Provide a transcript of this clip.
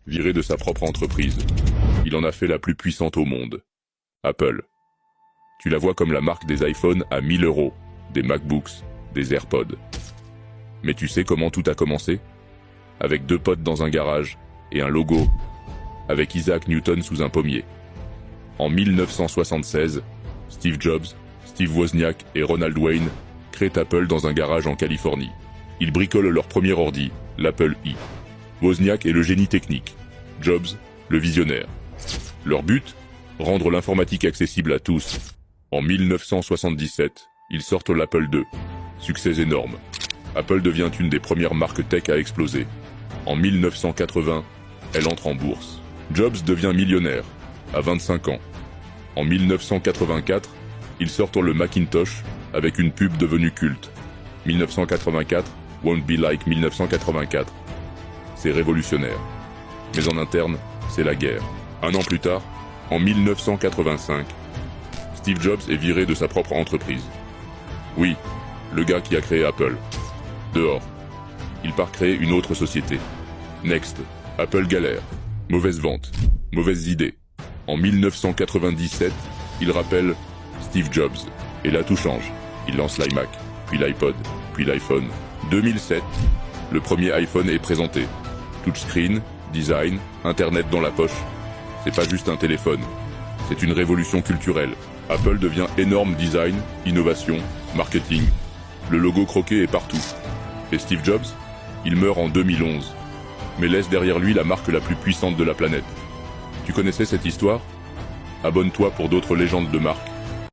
viré de sa propre entreprise. Il en a fait la plus puissante au monde. Apple. Tu la vois comme la marque des iPhones à 1000 €, des MacBooks, des AirPods. Mais tu sais comment tout a commencé? Avec 2 potes dans un garage et un logo, avec Isaac Newton sous un pommier. En 1976, Steve Jobs, Steve Wozniak et Ronald Wayne créent Apple dans un garage en Californie. Ils bricolent leur premier ordi, l'Apple I. Wozniak est le génie technique, Jobs, le visionnaire. Leur but? Rendre l'informatique accessible à tous. En 1977, ils sortent l'Apple II. Succès énorme. Apple devient une des premières marques tech à exploser. En 1980, elle entre en bourse. Jobs devient millionnaire, à 25 ans. En 1984, ils sortent le Macintosh avec une pub devenue culte. 1984, won't be like 1984. C'est révolutionnaire. Mais en interne, c'est la guerre. Un an plus tard, en 1985, Steve Jobs est viré de sa propre entreprise. Oui, le gars qui a créé Apple. Dehors. Il part créer une autre société. Next. Apple galère. Mauvaise vente. Mauvaises idées. En 1997, il rappelle Steve Jobs. Et là tout change. Il lance l'iMac, puis l'iPod, puis l'iPhone. 2007, le premier iPhone est présenté. Touchscreen, design, Internet dans la poche. C'est pas juste un téléphone. C'est une révolution culturelle. Apple devient énorme design, innovation, marketing. Le logo croqué est partout. Et Steve Jobs? Il meurt en 2011. Mais laisse derrière lui la marque la plus puissante de la planète. Tu connaissais cette histoire? Abonne-toi pour d'autres légendes de marque.